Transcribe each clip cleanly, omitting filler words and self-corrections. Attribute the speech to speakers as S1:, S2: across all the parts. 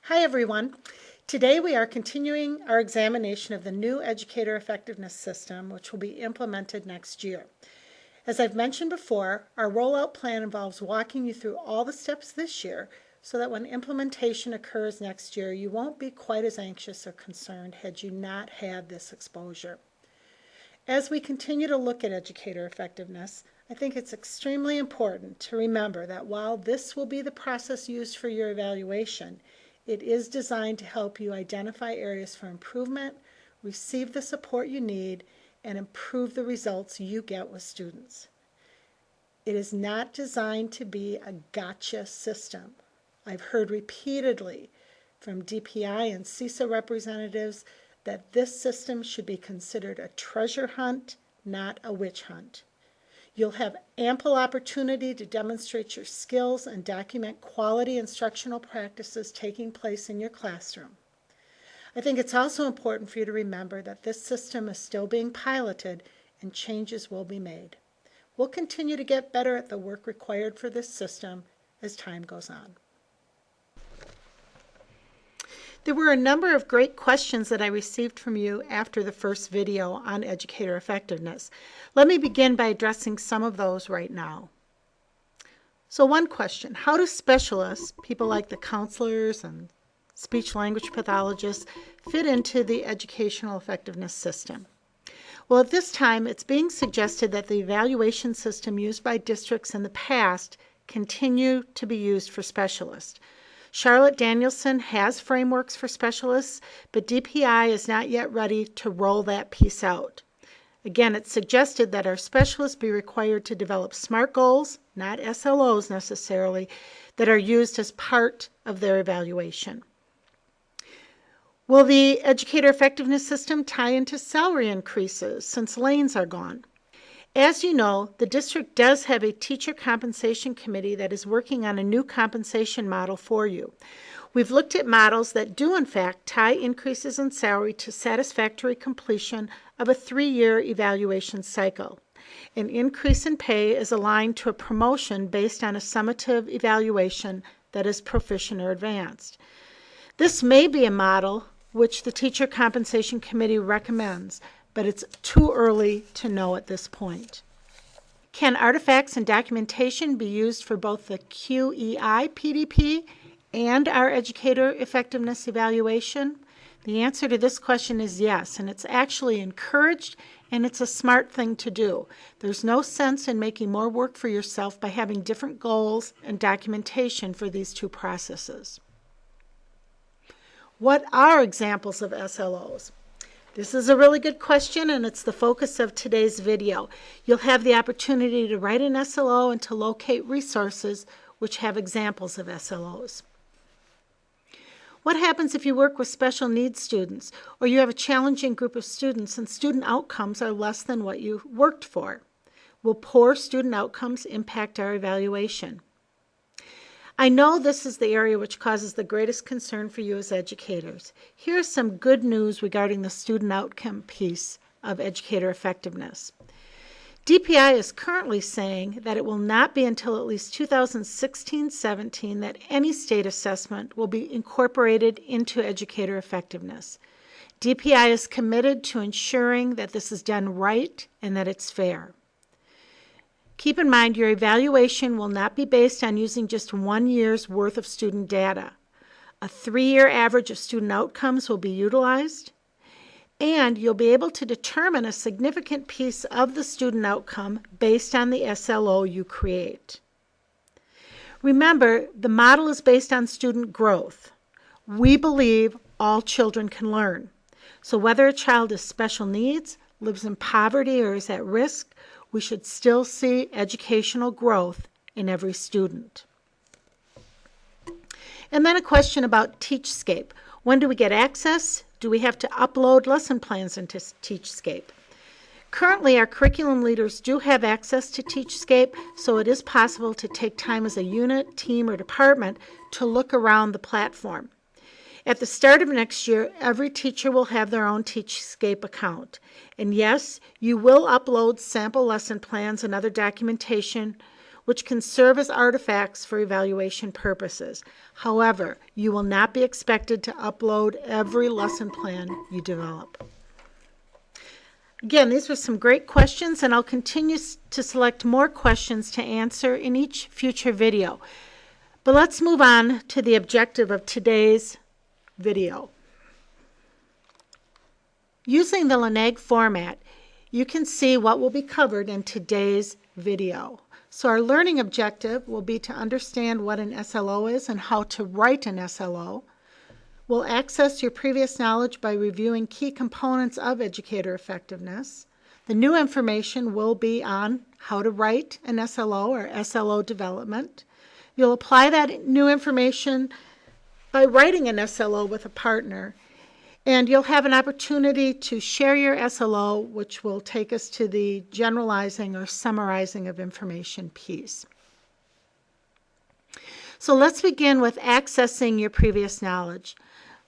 S1: Hi everyone. Today we are continuing our examination of the new Educator Effectiveness system, which will be implemented next year. As I've mentioned before, our rollout plan involves walking you through all the steps this year so that when implementation occurs next year, you won't be quite as anxious or concerned had you not had this exposure. As we continue to look at educator effectiveness, I think it's extremely important to remember that while this will be the process used for your evaluation, it is designed to help you identify areas for improvement, receive the support you need, and improve the results you get with students. It is not designed to be a gotcha system. I've heard repeatedly from DPI and CISA representatives that this system should be considered a treasure hunt, not a witch hunt. You'll have ample opportunity to demonstrate your skills and document quality instructional practices taking place in your classroom. I think it's also important for you to remember that this system is still being piloted and changes will be made. We'll continue to get better at the work required for this system as time goes on. There were a number of great questions that I received from you after the first video on educator effectiveness. Let me begin by addressing some of those right now. So one question, how do specialists, people like the counselors and speech-language pathologists, fit into the educational effectiveness system? Well, at this time, it's being suggested that the evaluation system used by districts in the past continue to be used for specialists. Charlotte Danielson has frameworks for specialists, but DPI is not yet ready to roll that piece out. Again, it's suggested that our specialists be required to develop SMART goals, not SLOs necessarily, that are used as part of their evaluation. Will the educator effectiveness system tie into salary increases since lanes are gone? As you know, the district does have a teacher compensation committee that is working on a new compensation model for you. We've looked at models that do in fact tie increases in salary to satisfactory completion of a 3-year evaluation cycle. An increase in pay is aligned to a promotion based on a summative evaluation that is proficient or advanced. This may be a model which the teacher compensation committee recommends, but it's too early to know at this point. Can artifacts and documentation be used for both the QEI PDP and our educator effectiveness evaluation? The answer to this question is yes, and it's actually encouraged, and it's a smart thing to do. There's no sense in making more work for yourself by having different goals and documentation for these two processes. What are examples of SLOs? This is a really good question, and it's the focus of today's video. You'll have the opportunity to write an SLO and to locate resources which have examples of SLOs. What happens if you work with special needs students, or you have a challenging group of students and student outcomes are less than what you worked for? Will poor student outcomes impact our evaluation? I know this is the area which causes the greatest concern for you as educators. Here's some good news regarding the student outcome piece of educator effectiveness. DPI is currently saying that it will not be until at least 2016-17 that any state assessment will be incorporated into educator effectiveness. DPI is committed to ensuring that this is done right and that it's fair. Keep in mind, your evaluation will not be based on using just 1 year's worth of student data. A 3-year average of student outcomes will be utilized, and you'll be able to determine a significant piece of the student outcome based on the SLO you create. Remember, the model is based on student growth. We believe all children can learn. So whether a child has special needs, lives in poverty, or is at risk, we should still see educational growth in every student. And then a question about Teachscape. When do we get access? Do we have to upload lesson plans into Teachscape? Currently, our curriculum leaders do have access to Teachscape, so it is possible to take time as a unit, team, or department to look around the platform. At the start of next year, every teacher will have their own Teachscape account. And yes, you will upload sample lesson plans and other documentation which can serve as artifacts for evaluation purposes. However, you will not be expected to upload every lesson plan you develop. Again, these were some great questions, and I'll continue to select more questions to answer in each future video. But let's move on to the objective of today's video. Using the LNAG format, you can see what will be covered in today's video. So our learning objective will be to understand what an SLO is and how to write an SLO. We'll access your previous knowledge by reviewing key components of educator effectiveness. The new information will be on how to write an SLO or SLO development. You'll apply that new information by writing an SLO with a partner. And you'll have an opportunity to share your SLO, which will take us to the generalizing or summarizing of information piece. So let's begin with accessing your previous knowledge.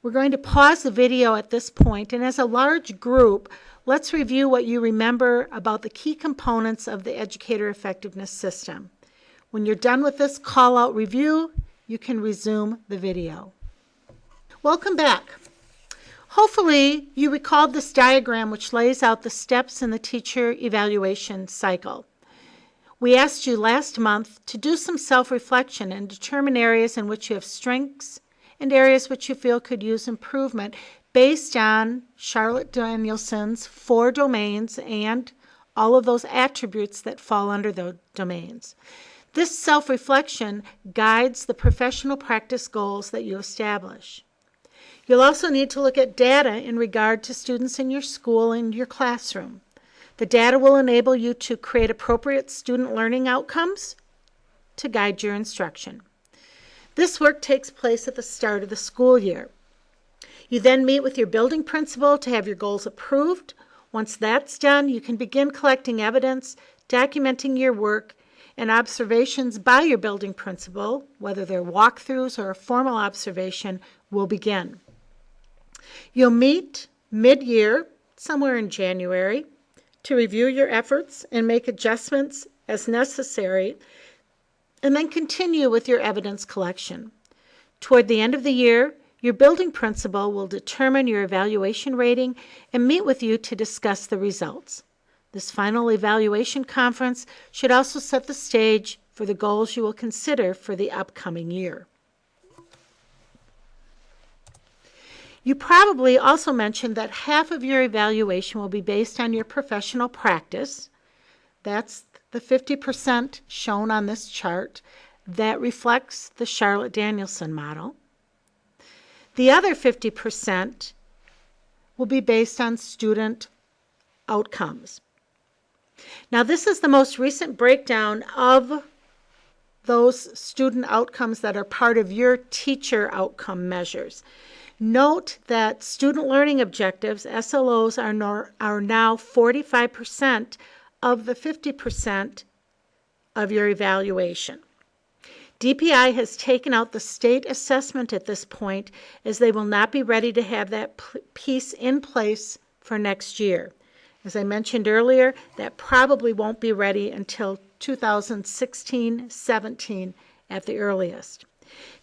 S1: We're going to pause the video at this point, and as a large group, let's review what you remember about the key components of the educator effectiveness system. When you're done with this call-out review, you can resume the video. Welcome back. Hopefully, you recalled this diagram which lays out the steps in the teacher evaluation cycle. We asked you last month to do some self-reflection and determine areas in which you have strengths and areas which you feel could use improvement based on Charlotte Danielson's 4 domains and all of those attributes that fall under those domains. This self-reflection guides the professional practice goals that you establish. You'll also need to look at data in regard to students in your school and your classroom. The data will enable you to create appropriate student learning outcomes to guide your instruction. This work takes place at the start of the school year. You then meet with your building principal to have your goals approved. Once that's done, you can begin collecting evidence, documenting your work, and observations by your building principal, whether they're walkthroughs or a formal observation, will begin. You'll meet mid-year, somewhere in January, to review your efforts and make adjustments as necessary, and then continue with your evidence collection. Toward the end of the year, your building principal will determine your evaluation rating and meet with you to discuss the results. This final evaluation conference should also set the stage for the goals you will consider for the upcoming year. You probably also mentioned that half of your evaluation will be based on your professional practice. That's the 50% shown on this chart that reflects the Charlotte Danielson model. The other 50% will be based on student outcomes. Now, this is the most recent breakdown of those student outcomes that are part of your teacher outcome measures. Note that student learning objectives, SLOs, are now 45% of the 50% of your evaluation. DPI has taken out the state assessment at this point, as they will not be ready to have that piece in place for next year. As I mentioned earlier, that probably won't be ready until 2016-17 at the earliest.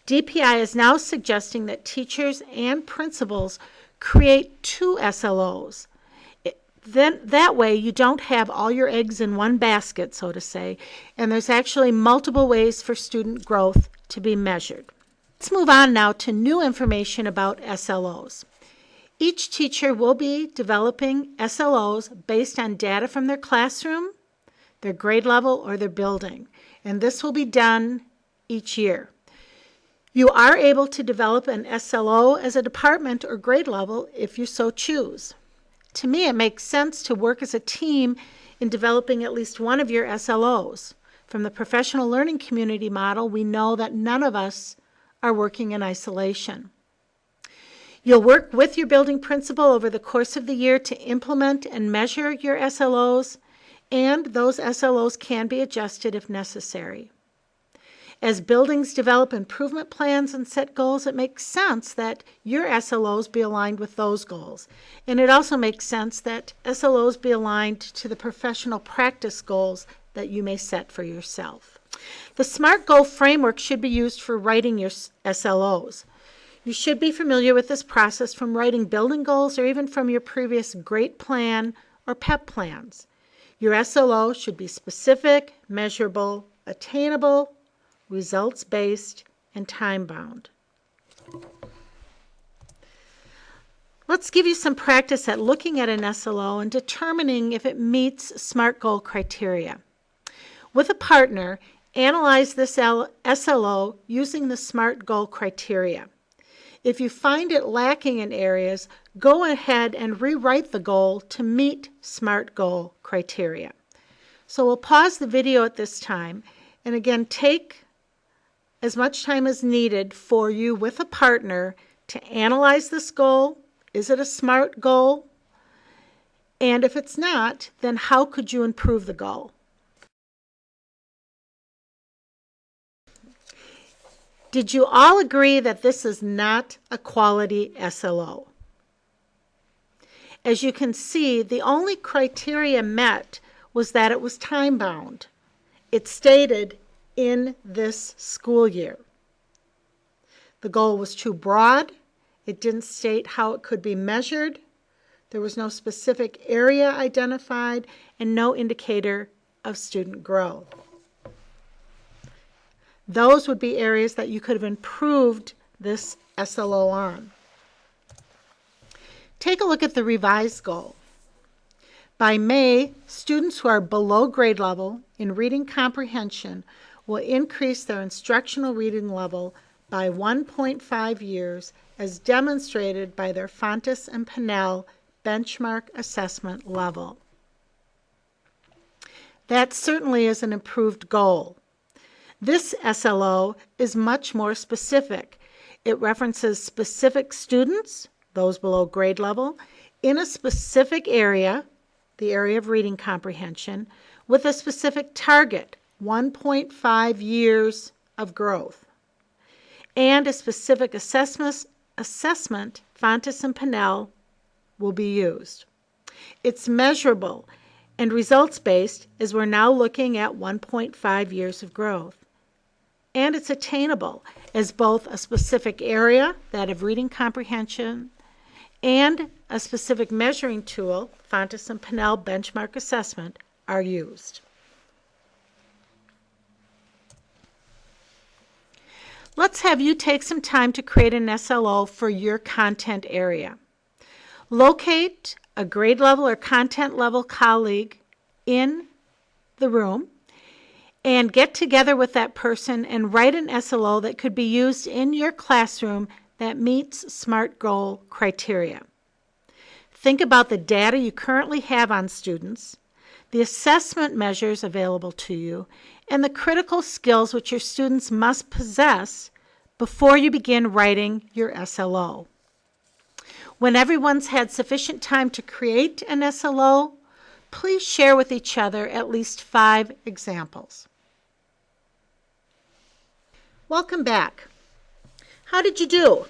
S1: DPI is now suggesting that teachers and principals create 2 SLOs. Then that way you don't have all your eggs in one basket, so to say, and there's actually multiple ways for student growth to be measured. Let's move on now to new information about SLOs. Each teacher will be developing SLOs based on data from their classroom, their grade level, or their building, and this will be done each year. You are able to develop an SLO as a department or grade level if you so choose. To me, it makes sense to work as a team in developing at least one of your SLOs. From the professional learning community model, we know that none of us are working in isolation. You'll work with your building principal over the course of the year to implement and measure your SLOs, and those SLOs can be adjusted if necessary. As buildings develop improvement plans and set goals, it makes sense that your SLOs be aligned with those goals. And it also makes sense that SLOs be aligned to the professional practice goals that you may set for yourself. The SMART goal framework should be used for writing your SLOs. You should be familiar with this process from writing building goals or even from your previous GRADE plan or PEP plans. Your SLO should be specific, measurable, attainable, results-based, and time-bound. Let's give you some practice at looking at an SLO and determining if it meets SMART goal criteria. With a partner, analyze this SLO using the SMART goal criteria. If you find it lacking in areas, go ahead and rewrite the goal to meet SMART goal criteria. So we'll pause the video at this time, and again, take as much time as needed for you with a partner to analyze this goal. Is it a SMART goal? And if it's not, then how could you improve the goal? Did you all agree that this is not a quality SLO? As you can see, the only criteria met was that it was time-bound. It stated in this school year. The goal was too broad. It didn't state how it could be measured. There was no specific area identified and no indicator of student growth. Those would be areas that you could have improved this SLO on. Take a look at the revised goal. By May, students who are below grade level in reading comprehension will increase their instructional reading level by 1.5 years as demonstrated by their Fontes and Pinnell benchmark assessment level. That certainly is an improved goal. This SLO is much more specific. It references specific students, those below grade level, in a specific area, the area of reading comprehension, with a specific target, 1.5 years of growth, and a specific assessment, Fontes and Pinnell, will be used. It's measurable and results-based as we're now looking at 1.5 years of growth. And it's attainable as both a specific area, that of reading comprehension, and a specific measuring tool, Fontes and Pinnell benchmark assessment, are used. Let's have you take some time to create an SLO for your content area. Locate a grade level or content level colleague in the room and get together with that person and write an SLO that could be used in your classroom that meets SMART goal criteria. Think about the data you currently have on students, the assessment measures available to you, and the critical skills which your students must possess before you begin writing your SLO. When everyone's had sufficient time to create an SLO, please share with each other at least 5 examples. Welcome back. How did you do?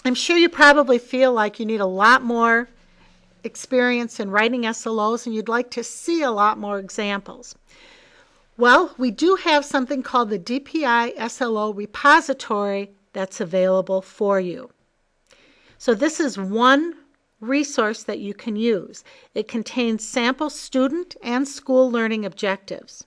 S1: I'm sure you probably feel like you need a lot more experience in writing SLOs and you'd like to see a lot more examples. Well, we do have something called the DPI SLO Repository that's available for you. So this is one resource that you can use. It contains sample student and school learning objectives.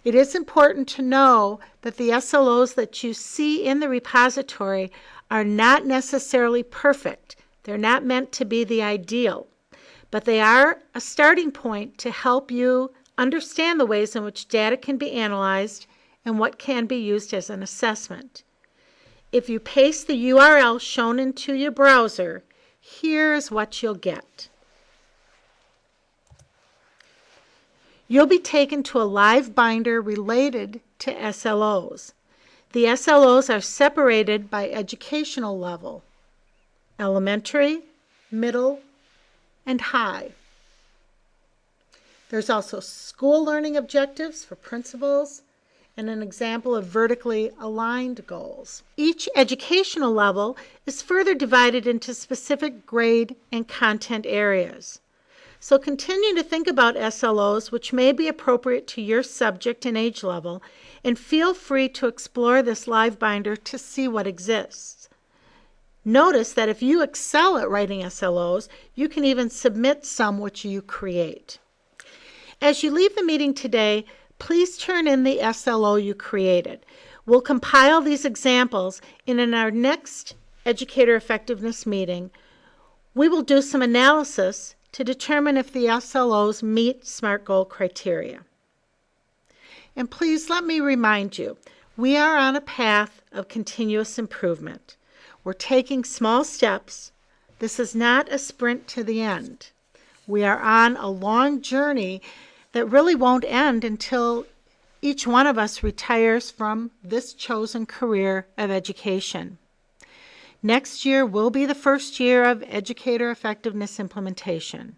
S1: It is important to know that the SLOs that you see in the repository are not necessarily perfect. They're not meant to be the ideal, but they are a starting point to help you understand the ways in which data can be analyzed and what can be used as an assessment. If you paste the URL shown into your browser, here's what you'll get. You'll be taken to a live binder related to SLOs. The SLOs are separated by educational level: elementary, middle, and high. There's also school learning objectives for principals and an example of vertically aligned goals. Each educational level is further divided into specific grade and content areas. So continue to think about SLOs, which may be appropriate to your subject and age level, and feel free to explore this live binder to see what exists. Notice that if you excel at writing SLOs, you can even submit some which you create. As you leave the meeting today, please turn in the SLO you created. We'll compile these examples, and in our next Educator Effectiveness meeting, we will do some analysis to determine if the SLOs meet SMART goal criteria. And please let me remind you, we are on a path of continuous improvement. We're taking small steps. This is not a sprint to the end. We are on a long journey that really won't end until each one of us retires from this chosen career of education. Next year will be the first year of Educator Effectiveness implementation.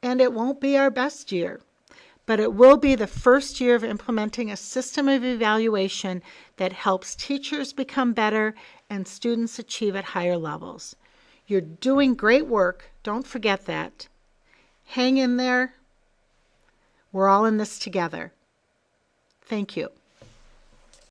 S1: And it won't be our best year, but it will be the first year of implementing a system of evaluation that helps teachers become better and students achieve at higher levels. You're doing great work. Don't forget that. Hang in there. We're all in this together. Thank you.